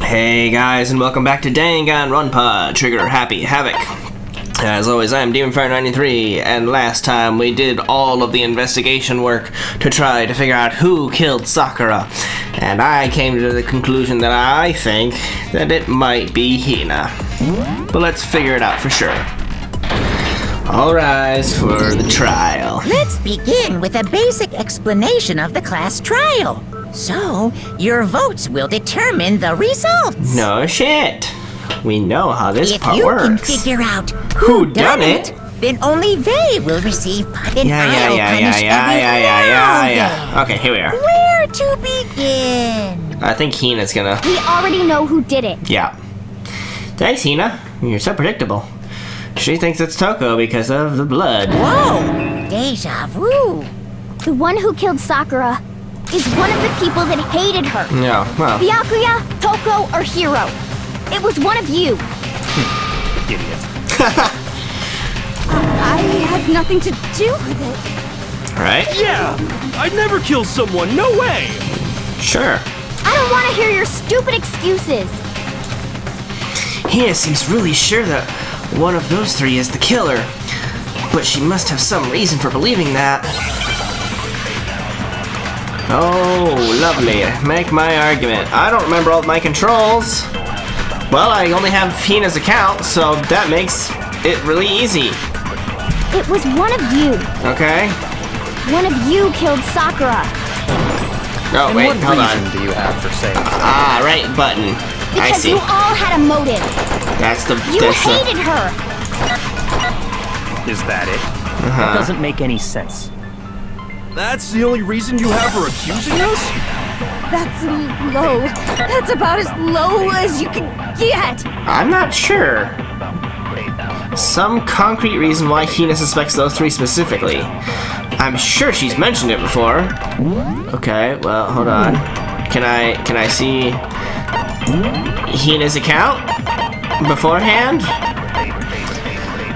Hey guys, and welcome back to Danganronpa, Trigger Happy Havoc. As always, I am DemonFire93, and last time we did all of the investigation work to try to figure out who killed Sakura. And I came to the conclusion that I think that it might be Hina. But let's figure it out for sure. All rise for the trial. Let's begin with a basic explanation of the class trial. So, your votes will determine the results. No shit. We know how this part works. If you can figure out who done it, then only they will receive punishment. Yeah. Okay, here we are. Where to begin? I think Hina's gonna... We already know who did it. Yeah. Thanks, Hina. You're so predictable. She thinks it's Toko because of the blood. Whoa! Deja vu. The one who killed Sakura is one of the people that hated her. No, well... Byakuya, Toko, or Hiro. It was one of you. Idiot. I had nothing to do with it. Right? Yeah! I'd never kill someone, no way! Sure. I don't want to hear your stupid excuses. Hina seems really sure that one of those three is the killer. But she must have some reason for believing that. Oh, lovely. Make my argument. I don't remember all of my controls. Well, I only have Hina's account, so that makes it really easy. It was one of you. Okay. One of you killed Sakura. Oh, And wait, what hold reason on. do you have for saying so? Ah, right button. I Because see. you all had a motive. That's the... You that's hated her. Is that it? That doesn't make any sense. That's the only reason you have for accusing us? That's low. That's about as low as you can get. I'm not sure. Some concrete reason why Hina suspects those three specifically. I'm sure she's mentioned it before. Okay, well, hold on. Can I see Hina's account beforehand?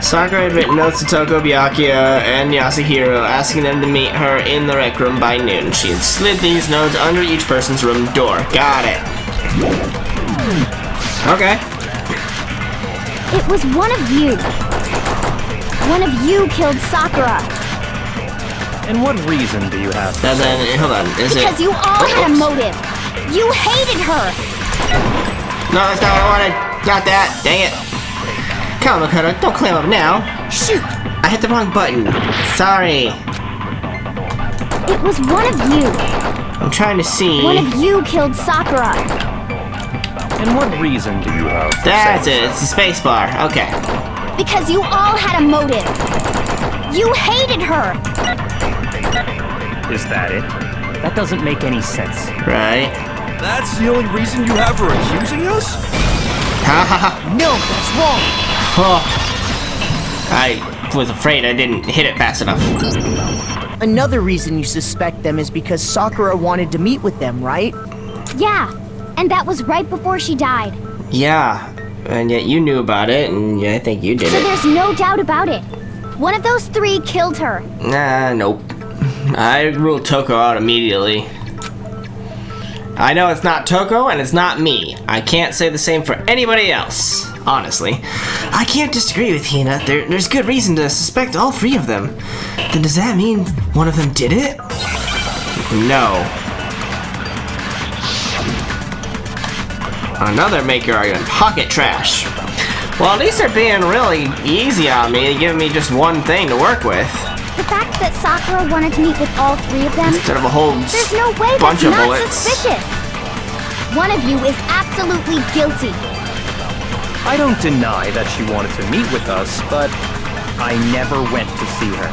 Sakura had written notes to Toko, Byakuya, and Yasuhiro, asking them to meet her in the rec room by noon. She had slid these notes under each person's room door. Got it. Okay. It was one of you. One of you killed Sakura. And what reason do you have for And saying then, hold on, is it... Because you all had a oops. motive. You hated her. No, that's not what I wanted. Not that. Dang it. Come on, Makoto, don't clam up now. Shoot! I hit the wrong button. Sorry. It was one of you. I'm trying to see. One of you killed Sakura. And what reason do you have for That's saying it. It's the space bar. Okay. Because you all had a motive. You hated her. so? Is that it? That doesn't make any sense. Right. That's the only reason you have for accusing us? Ha ha ha. No, that's wrong. Oh. I was afraid I didn't hit it fast enough. Another reason you suspect them is because Sakura wanted to meet with them, right? Yeah, and that was right before she died. Yeah. And yet you knew about it, and yeah, I think you did So it. there's no doubt about it. One of those three killed her. Nah, nope. I ruled Toko out immediately. I know it's not Toko, and it's not me. I can't say the same for anybody else, honestly. I can't disagree with Hina. There's good reason to suspect all three of them. Then does that mean one of them did it? No. Another maker argument. Pocket trash. Well, at least they're being really easy on me, giving me just one thing to work with. The fact that Sakura wanted to meet with all three of them, Instead of a whole there's no way bunch that's of not bullets. suspicious. One of you is absolutely guilty. I don't deny that she wanted to meet with us, but I never went to see her.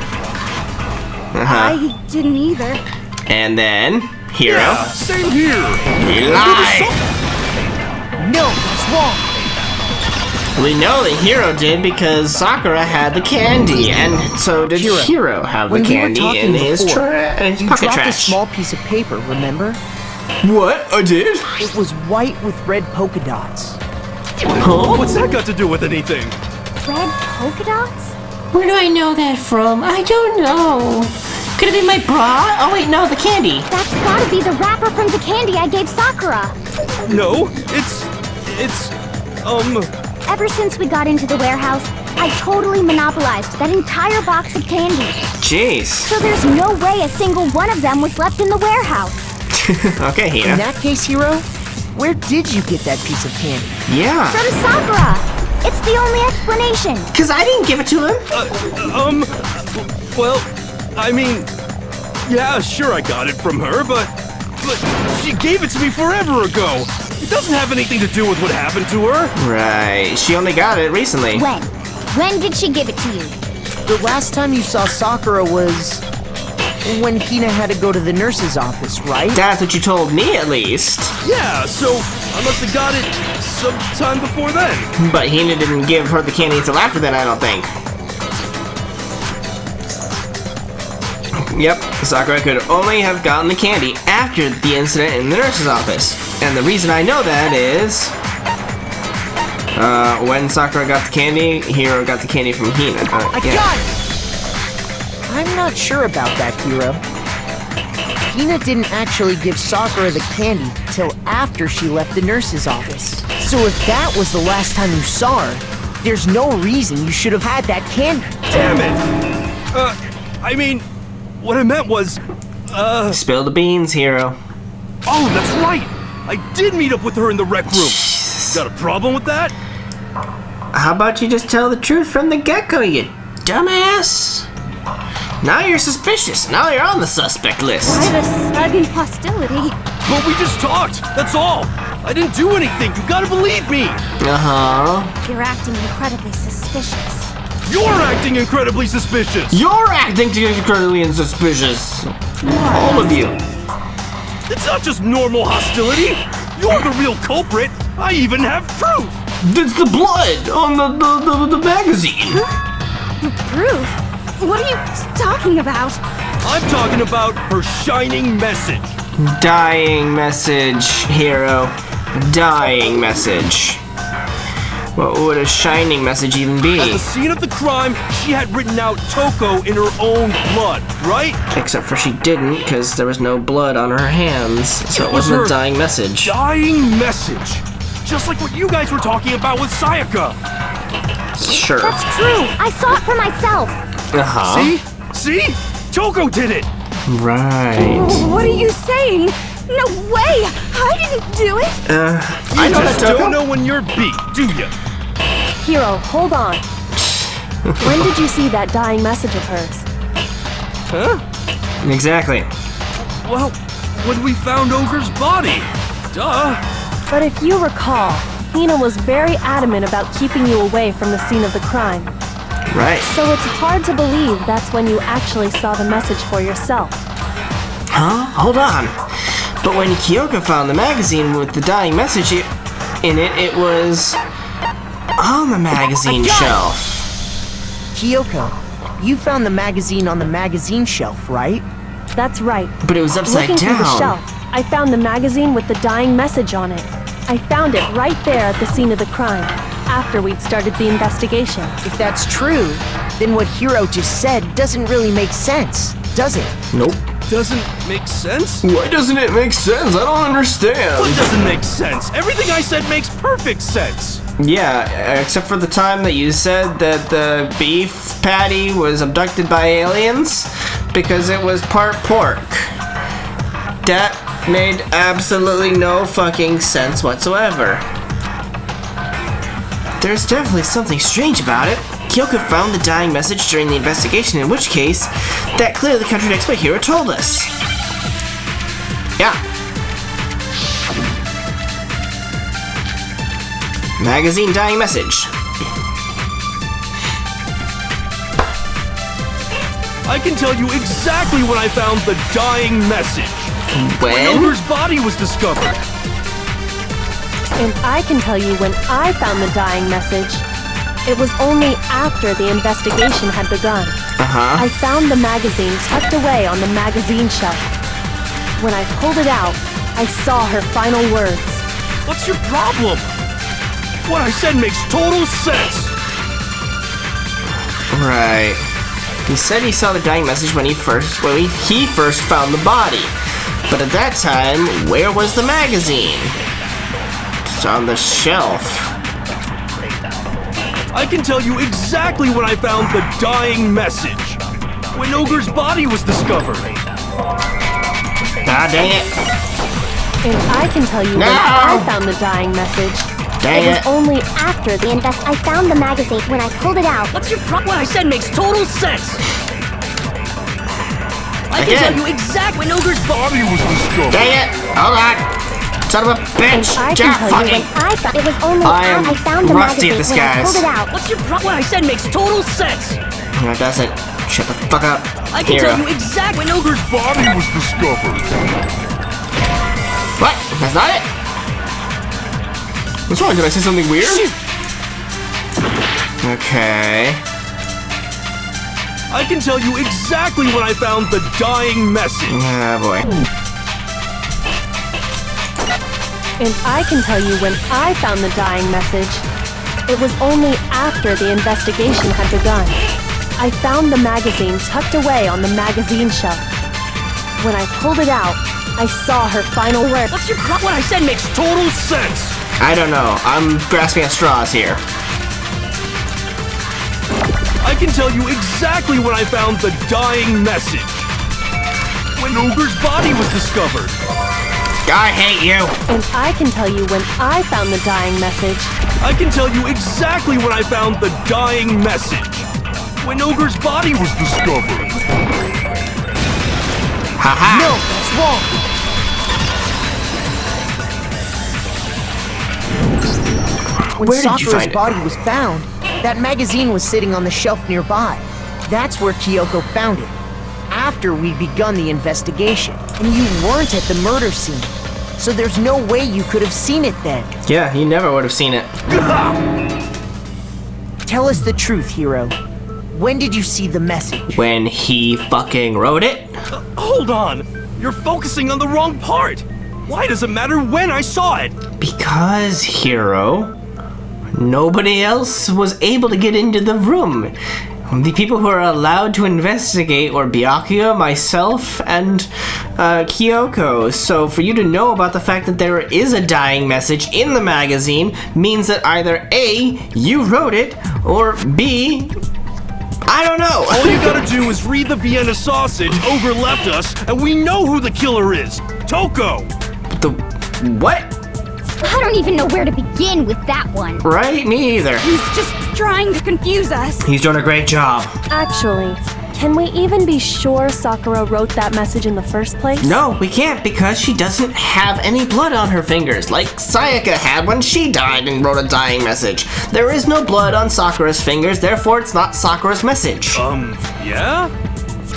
I didn't either. And then, Hiro. Yeah, same here! You lie! No, that's wrong. We know that Hiro did because Sakura had the candy, and so did Hiro have the When we were candy talking in his before, his you pocket dropped a trash. small piece of paper, remember? What? I did? It was white with red polka dots. Huh? What's that got to do with anything? Red polka dots? Where do I know that from? I don't know. Could it be my bra? Oh wait, no, the candy. That's gotta be the wrapper from the candy I gave Sakura. No, it's it's, Ever since we got into the warehouse, I totally monopolized that entire box of candy. Jeez. So there's no way a single one of them was left in the warehouse. Okay, In Hina. that case, Hiro, where did you get that piece of candy? Yeah. From Sakura! It's the only explanation. Because I didn't give it to him. well, I mean, yeah, sure I got it from her, but she gave it to me forever ago. It doesn't have anything to do with what happened to her. Right. She only got it recently. When? When did she give it to you? The last time you saw Sakura was when Hina had to go to the nurse's office, right? That's what you told me, at least. Yeah, so I must have got it sometime before then. But Hina didn't give her the candy until after then, I don't think. Yep, Sakura could only have gotten the candy after the incident in the nurse's office. And the reason I know that is... when Sakura got the candy, Hiro got the candy from Hina. I got it! I'm not sure about that, Hiro. Hina didn't actually give Sakura the candy till after she left the nurse's office. So if that was the last time you saw her, there's no reason you should have had that candy. Damn it! I mean, what I meant was, Spill the beans, Hiro. oh, that's right! I did meet up with her in the rec room. Got a problem with that? How about you just tell the truth from the get-go, you dumbass? Now you're suspicious. Now you're on the suspect list. Why the sudden hostility? But we just talked, that's all. I didn't do anything, you gotta believe me. Uh-huh. You're acting incredibly suspicious. You're acting incredibly suspicious. You're acting incredibly suspicious. All of you. It's not just normal hostility. You're the real culprit. I even have proof. It's the blood on the magazine. Proof? What are you talking about? I'm talking about her shining message. Dying message, Hiro. Dying message. What would a shining message even be? At the scene of the crime, she had written out Toko in her own blood, right? Except for she didn't, because there was no blood on her hands, so it was wasn't a her dying message. Dying message. Just like what you guys were talking about with Sayaka. Sure. That's true. I saw it for myself. Uh-huh. See? Toko did it. Right. What are you saying? No way! I didn't do it! I know that, Just Toko. don't know when you're beat, do ya? Hiro, hold on. When did you see that dying message of hers? Huh? Exactly. Well, when we found Ogre's body. Duh. But if you recall, Hina was very adamant about keeping you away from the scene of the crime. Right. So it's hard to believe that's when you actually saw the message for yourself. Huh? Hold on. But when Kyoko found the magazine with the dying message in it, it was on the magazine shelf. Kyoko, you found the magazine on the magazine shelf, right? That's right. But it was upside Looking down. through the shelf, I found the magazine with the dying message on it. I found it right there at the scene of the crime, after we'd started the investigation. If that's true, then what Hiro just said doesn't really make sense, does it? Nope. Doesn't make sense? Why doesn't it make sense? I don't understand. What doesn't make sense? Everything I said makes perfect sense. Yeah, except for the time that you said that the beef patty was abducted by aliens because it was part pork. That made absolutely no fucking sense whatsoever. There's definitely something strange about it. Kyoko found the dying message during the investigation, in which case, that clearly contradicts what Hiro told us. Yeah. Magazine dying message. I can tell you exactly when I found the dying message. When When? Ogre's body was discovered. And I can tell you when I found the dying message. It was only after the investigation had begun. Uh-huh. I found the magazine tucked away on the magazine shelf. When I pulled it out, I saw her final words. What's your problem? What I said makes total sense. Right. He said he saw the dying message when he first found the body. But at that time, where was the magazine? on the shelf. I can tell you exactly when I found the dying message. When Ogre's body was discovered. Ah, dang it. And I can tell you No! when I found the dying message. Dang It was it. only after the I found the magazine when I pulled it out. What's your problem? What I said makes total sense. I can Again. tell you exactly when Ogre's body was discovered. Dang it. Hold on. Son of a bitch. And I can Jack tell you fucking. I thought it was only I am I found the rusty magazine at this, when I guys. pulled it out. What's your problem? What I said makes total sense. No, it doesn't. Shut the fuck up. I can Hero. tell you exactly when Ogre's body was discovered. What? That's not it? What's wrong? Did I say something weird? Okay. I can tell you exactly when I found the dying message. Ah, boy. And I can tell you when I found the dying message. It was only after the investigation had begun. I found the magazine tucked away on the magazine shelf. When I pulled it out, I saw her final words. What's your problem? What I said makes Total sense. I don't know. I'm grasping at straws here. I can tell you exactly when I found the dying message. When Ogre's body was discovered. I hate you. And I can tell you when I found the dying message. I can tell you exactly when I found the dying message. When Ogre's body was discovered. Haha. No, that's wrong. When Where did you Sakura's find it? body was found, that magazine was sitting on the shelf nearby. That's where Kyoko found it. After we'd begun the investigation, and you weren't at the murder scene. So there's no way you could have seen it then. Yeah, you never would have seen it. Tell us the truth, Hero. When did you see the message? When he fucking wrote it? Hold on. You're focusing on the wrong part. Why does it matter when I saw it? Because, Hero, nobody else was able to get into the room. The people who are allowed to investigate were Byakuya, myself, and Kyoko. So for you to know about the fact that there is a dying message in the magazine means that either A, you wrote it, or B, I don't know. All you gotta do is read the Vienna sausage Ogre left us, and we know who the killer is. Toko! The what? I don't even know where to begin with that one. Right? Me either. He's just trying to confuse us. He's doing a great job. Actually, can we even be sure Sakura wrote that message in the first place? No, we can't because she doesn't have any blood on her fingers, like Sayaka had when she died and wrote a dying message. There is no blood on Sakura's fingers, therefore it's not Sakura's message. Yeah?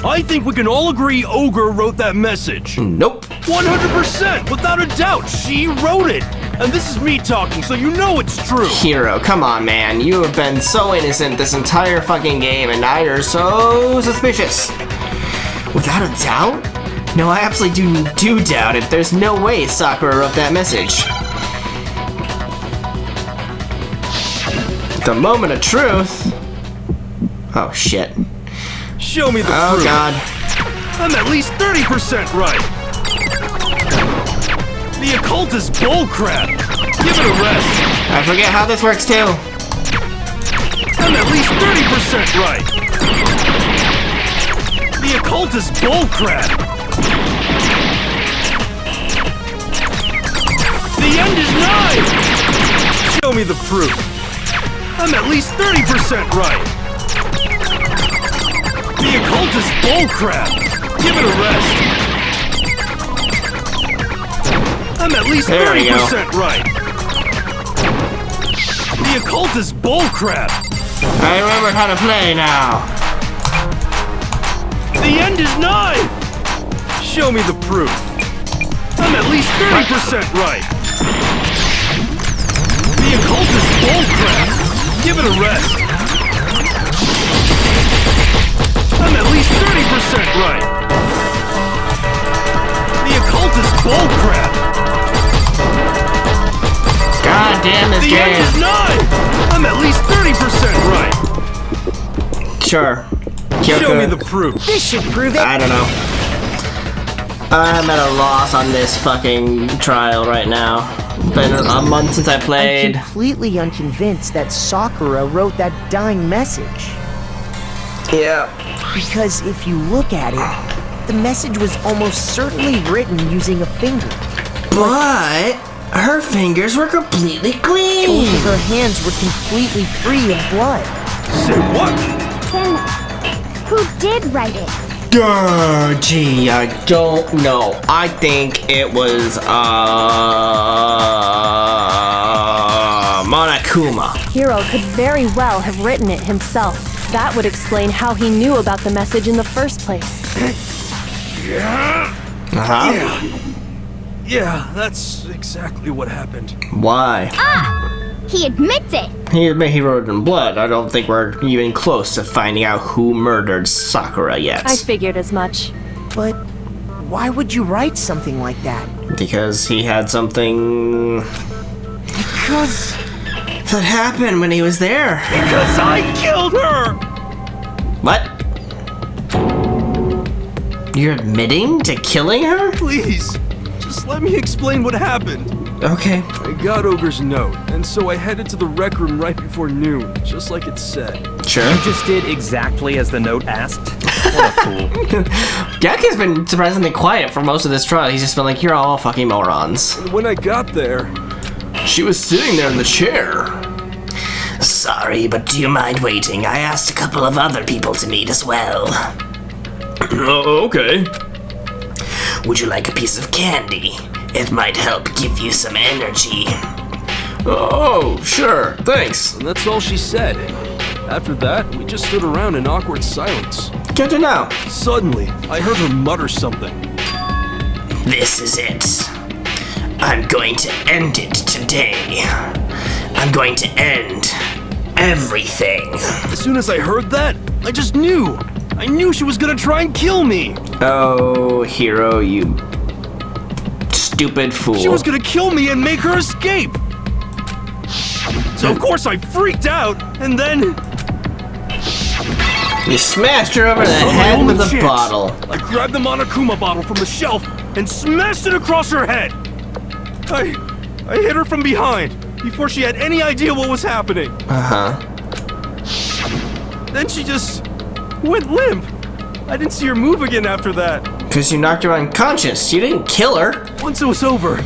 I think we can all agree Ogre wrote that message. Nope. 100%, without a doubt, she wrote it. And this is me talking, so you know it's true. Hero, come on, man. You have been so innocent this entire fucking game, and now you're so suspicious. Without a doubt? No, I absolutely do doubt it. There's no way Sakura wrote that message. The moment of truth. Oh, shit. Show me the Oh, proof. God. I'm at least 30% right. The occult is bullcrap. Give it a rest. I forget how this works, too. I'm at least 30% right. The occult is bullcrap. The end is nigh. Show me the proof. I'm at least 30% right. The occult is bullcrap. Give it a rest. I'm at least 30% right. The occult is bullcrap. I remember how to play now. The end is nigh. Show me the proof. I'm at least 30% right. The occult is bullcrap. Give it a rest. I'm at least 30% right. The occult is bullcrap. God damn this The game. end is nigh. I'm at least 30% right. Sure. Kyoko. Show me the proof. This should prove it. I don't know. I'm at a loss on this fucking trial right now. Been a month since I I'm played. completely unconvinced that Sakura wrote that dying message. Yeah. Because if you look at it, the message was almost certainly written using a finger. But her fingers were completely clean. Both of her hands were completely free of blood. Say what? Then, who did write it? Gee, I don't know. I think it was, Monokuma. Hiro could very well have written it himself. That would explain how he knew about the message in the first place. Uh-huh. Yeah, that's exactly what happened. Why? He admits it. He wrote it in blood. I don't think we're even close to finding out who murdered Sakura yet. I figured as much. But why would you write something like that? Because he had something Because that happened when he was there. I killed her! What? You're admitting to killing her? Please, just let me explain what happened. Okay. I got Ogre's note, and so I headed to the rec room right before noon, just like it said. Sure. You just did exactly as the note asked? What a fool. Gyaku's been surprisingly quiet for most of this trial. He's just been like, you're all fucking morons. And when I got there, She was sitting there in the chair. Sorry, but do you mind waiting? I asked a couple of other people to meet as well. Okay. Would you like a piece of candy? It might help give you some energy. Oh, sure. Thanks. and that's all she said. After that, we just stood around in awkward silence. Good to know. Suddenly, I heard her mutter something. This is it. I'm going to end it today. I'm going to end everything. As soon as I heard that, I just knew. I knew she was gonna try and kill me. Oh, Hiro, you stupid fool. She was gonna kill me and make her escape. So of course I freaked out, and then You smashed her over the saw my head only with a chance. bottle. I grabbed the Monokuma bottle from the shelf and smashed it across her head. I hit her from behind before she had any idea what was happening. Uh-huh. Then she just went limp. I didn't see her move again after that. Because you knocked her unconscious. You didn't kill her. Once it was over,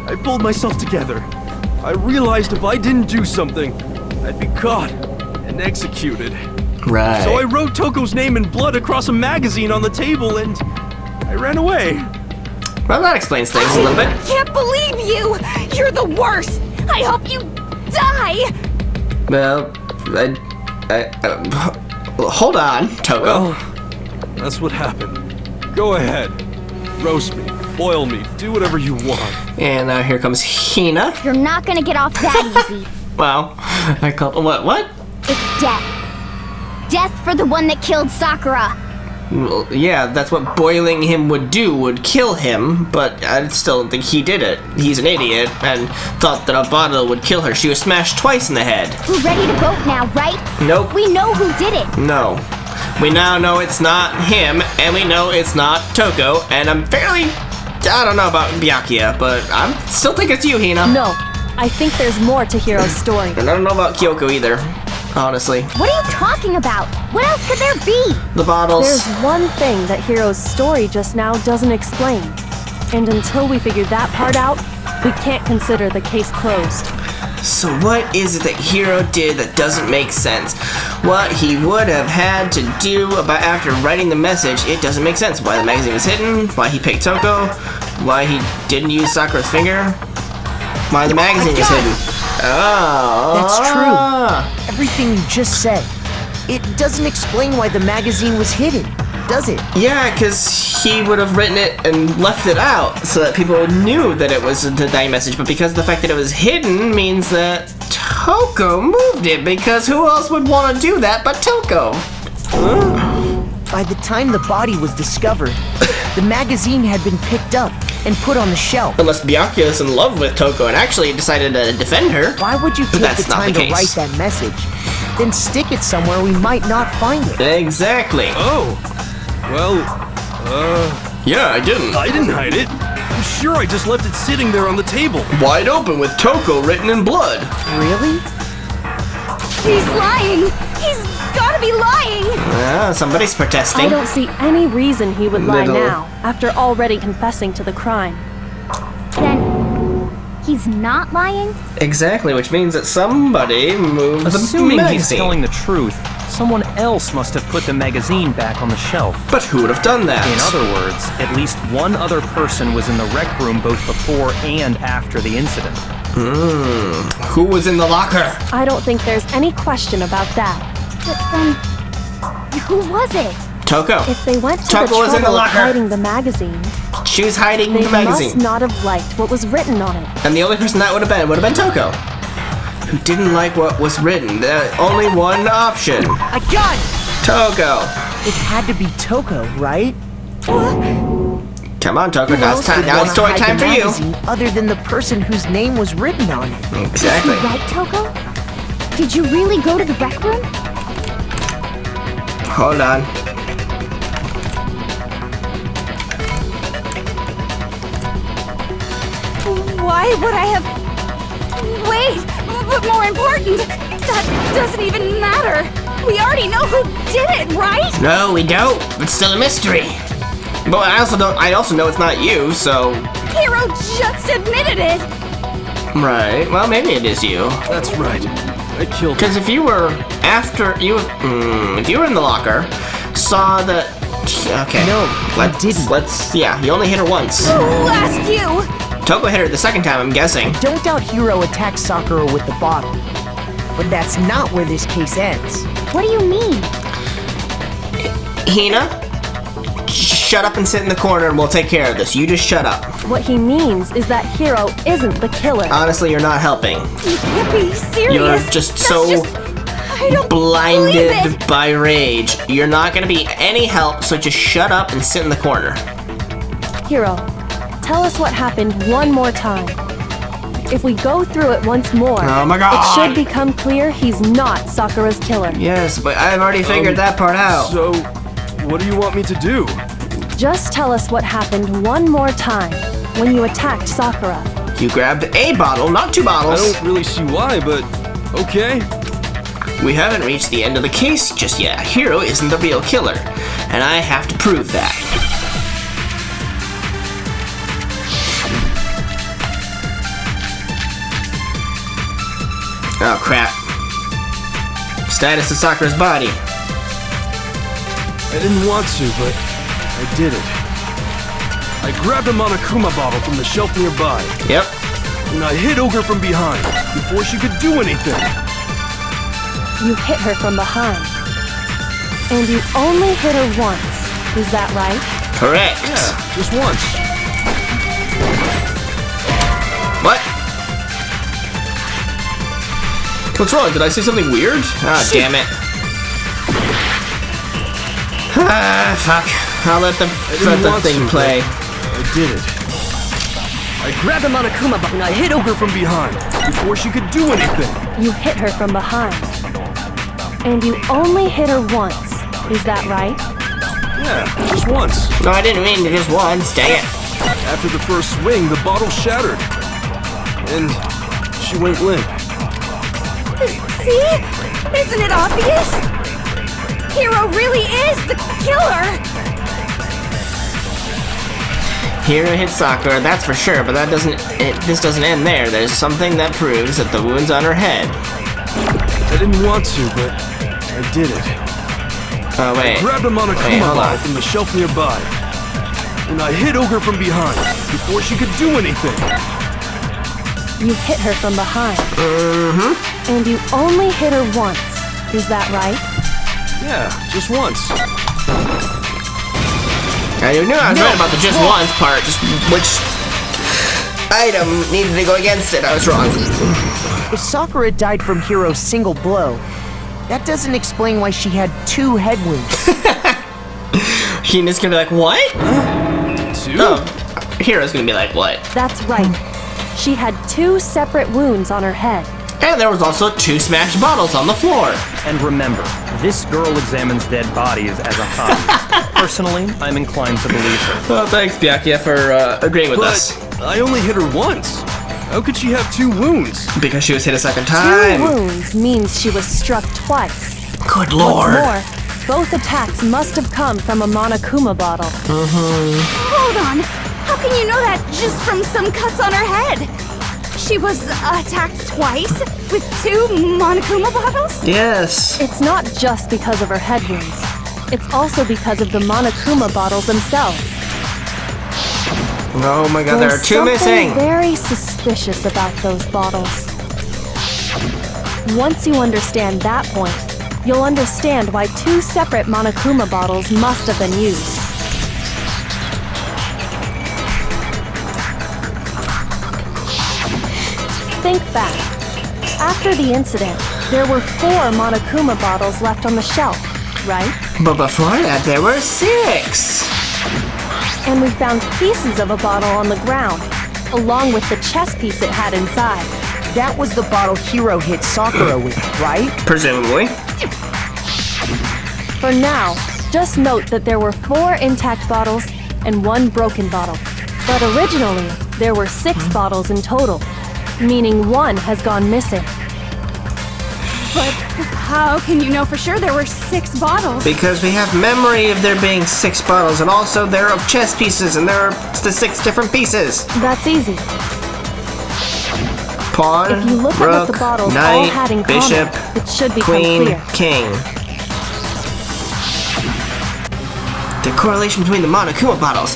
I pulled myself together. I realized if I didn't do something, I'd be caught and executed. Right. So I wrote Toko's name in blood across a magazine on the table and I ran away. Well, that explains things a little bit. Can't believe you! You're the worst! I hope you die! Well, hold on, Toko. Well, that's what happened. Go ahead. Roast me, boil me, do whatever you want. And now here comes Hina. You're not gonna get off that easy. Wow. I called what? It's death. Death for the one that killed Sakura. Well, yeah, that's what boiling him would do, would kill him, but I still don't think he did it. He's an idiot and thought that a bottle would kill her. She was smashed twice in the head. We're ready to vote now, right? Nope. We know who did it. No. We now know it's not him, and we know it's not Toko, and I'm fairly... I don't know about Byakuya, but I still think it's you, Hina. No, I think there's more to Hiro's story. And I don't know about Kyoko either, honestly. What are you talking about? What else could there be? The bottles... There's one thing that Hiro's story just now doesn't explain. And until we figure that part out, we can't consider the case closed. So what is it that Hiro did that doesn't make sense? What he would have had to do about after writing the message, it doesn't make sense. Why the magazine was hidden, why he picked Toko, why he didn't use Sakura's finger, why the magazine was hidden. Oh. That's true. Everything you just said. It doesn't explain why the magazine was hidden, does it? Yeah, because he would have written it and left it out so that people knew that it was the dying message. But because the fact that it was hidden means that Toko moved it, because who else would want to do that but Toko? By the time the body was discovered, the magazine had been picked up and put on the shelf. Unless Byakuya is in love with Toko and actually decided to defend her. Why would you take That's the not time the to case. write that message, then stick it somewhere we might not find it? Exactly. Oh, well, Yeah, I didn't. I didn't hide it. I'm sure I just left it sitting there on the table. Wide open with Toko written in blood. Really? He's lying! He's gotta be lying! Somebody's protesting. I don't see any reason he would lie Little. now, after already confessing to the crime. Then he's not lying? Exactly, which means that somebody moved the Assuming magazine. he's telling the truth, someone else must have put the magazine back on the shelf. But who would have done that? In other words, at least one other person was in the rec room both before and after the incident. Who was in the locker? I don't think there's any question about that. But then, who was it? Toko. If they went to Toko the was in the trouble of locker. hiding the magazine, She was hiding they the magazine. must not have liked what was written on it. And the only person that would have been Toko. Who didn't like what was written. Only one option. I got it! Toko. It had to be Toko, right? Come on, Toko. Who Now else it's time. would Now wanna it's story hide time the for you. magazine other than the person whose name was written on it? Exactly. Is he right, Toko? Did you really go to the rec room? Hold on. Why would I have... Wait, but more important, that doesn't even matter. We already know who did it, right? No, we don't. It's still a mystery. But I also don't. I also know it's not you. So. Hero just admitted it. Right. Well, maybe it is you. That's right. I killed him. Because if you were after you, if you were in the locker, saw the. Okay. No, I didn't. Yeah. You only hit her once. Who asked you? Toko hit her the second time. I'm guessing. Don't doubt Hiro attacked Sakura with the bottle. But that's not where this case ends. What do you mean? Hina, shut up and sit in the corner, and we'll take care of this. You just shut up. What he means is that Hiro isn't the killer. Honestly, you're not helping. You can't be serious. You're just That's so I don't believe blinded it. by rage. You're not gonna be any help, so just shut up and sit in the corner. Hiro, tell us what happened one more time. If we go through it once more, Oh my God. it should become clear he's not Sakura's killer. Yes, but I've already figured that part out. So, what do you want me to do? Just tell us what happened one more time when you attacked Sakura. You grabbed a bottle, not two I bottles. don't really see why, but okay. We haven't reached the end of the case just yet. Hiro isn't the real killer, and I have to prove that. Oh crap. Status of Sakura's body. I didn't want to, but I did it. I grabbed a Monokuma bottle from the shelf nearby, Yep. and I hit Ogre from behind before she could do anything. You hit her from behind. And you only hit her once. Is that right? Correct. Yeah, just once. What? What's wrong? Did I say something weird? Ah, damn it. Ah, fuck. I'll let the want thing to, play. I did it. I grabbed a Monokuma bottle and I hit Ogre from behind before she could do anything. You hit her from behind. And you only hit her once. Is that right? Yeah, just once. No, I didn't mean to just once. Dang it. After the first swing, the bottle shattered. And she went limp. See? Isn't it obvious? Hero really is the killer. Hiro hit Sakura, that's for sure, but that doesn't. This doesn't end there. There's something that proves that the wound's on her head. I didn't want to, but I did it. Oh wait. Grabbed a Monokuma Wait, hold bottle on. from the shelf nearby. And I hit Ogre from behind before she could do anything. You hit her from behind. Mm-hmm. And you only hit her once. Is that right? Yeah, just once. I knew I was right about the just once part. Just which item needed to go against it. I was wrong. If Sakura died from Hiro's single blow, that doesn't explain why she had 2 head wounds. Hina's gonna be like, what? Two? Oh, Hiro's gonna be like, what? That's right. She had 2 separate wounds on her head. And there was also 2 smashed bottles on the floor. And remember, this girl examines dead bodies as a hobby. Personally, I'm inclined to believe her. Well, thanks, Byakuya, for agreeing with us. But I only hit her once. How could she have 2 wounds? Because she was hit a second time. 2 wounds means she was struck twice. Good lord. What's more, both attacks must have come from a Monokuma bottle. Hold on. How can you know that just from some cuts on her head? She was attacked twice with 2 Monokuma bottles? Yes. It's not just because of her head wounds. It's also because of the Monokuma bottles themselves. Oh my god, there are 2 missing. There's something very suspicious about those bottles. Once you understand that point, you'll understand why 2 separate Monokuma bottles must have been used. Think back. After the incident, there were 4 Monokuma bottles left on the shelf, right? But before that, there were 6. And we found pieces of a bottle on the ground, along with the chess piece it had inside. That was the bottle Hiro hit Sakura with, right? Presumably. For now, just note that there were 4 intact bottles and 1 broken bottle. But originally, there were 6 bottles in total, meaning 1 has gone missing. But how can you know for sure there were 6 bottles? Because we have memory of there being 6 bottles, and also there are chess pieces, and there are the 6 different pieces. That's easy. Pawn, If you look at rook, what the bottles all knight, had in bishop, common, it should become queen, clear. king. The correlation between the Monokuma bottles.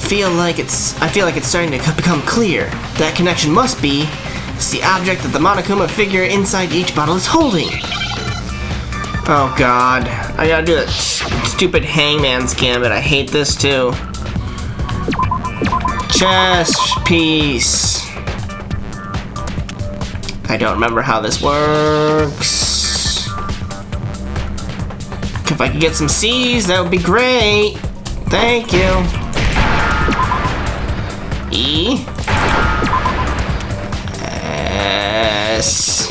I feel like it's starting to become clear. That connection must be it's the object that the Monokuma figure inside each bottle is holding. Oh god, I gotta do that stupid hangman's gambit. I hate this too. Chess piece. I don't remember how this works. If I could get some C's, that would be great. Thank you. E. S.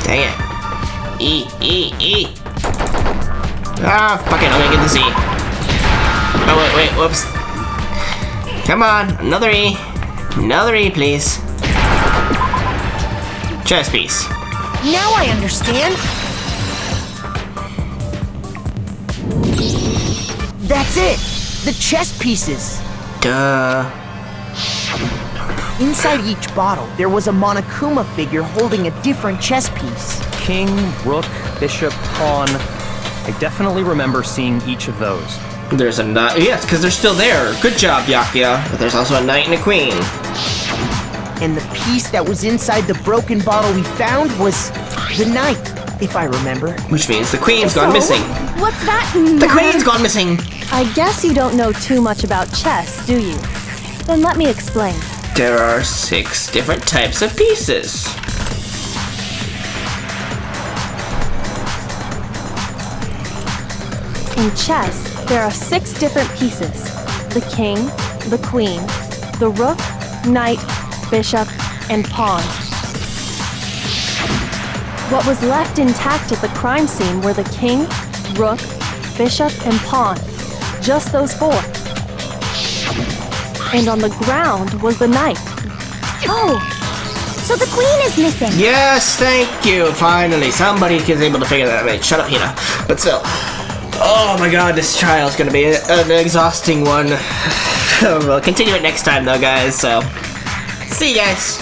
Dang it. E. Ah, fuck it, I'm gonna get the C. Oh, wait, whoops. Come on, another E. Another E, please. Chess piece. Now I understand. That's it! The chess pieces! Duh. Inside each bottle, there was a Monokuma figure holding a different chess piece. King, rook, bishop, pawn. I definitely remember seeing each of those. There's a knight. Yes, because they're still there. Good job, Byakuya. But there's also a knight and a queen. And the piece that was inside the broken bottle we found was the knight, if I remember. Which means the queen's gone missing. What's that The matter? queen's gone missing. I guess you don't know too much about chess, do you? Then let me explain. There are 6 different types of pieces. In chess, there are 6 different pieces. The king, the queen, the rook, knight, bishop, and pawn. What was left intact at the crime scene were the king, rook, bishop, and pawn. Just those 4. And on the ground was the knight. Oh, so the queen is missing. Yes, thank you. Finally, somebody is able to figure that out. Shut up, Hina. But still. Oh my god, this trial's gonna be an exhausting one. We'll continue it next time, though, guys. So, see you guys.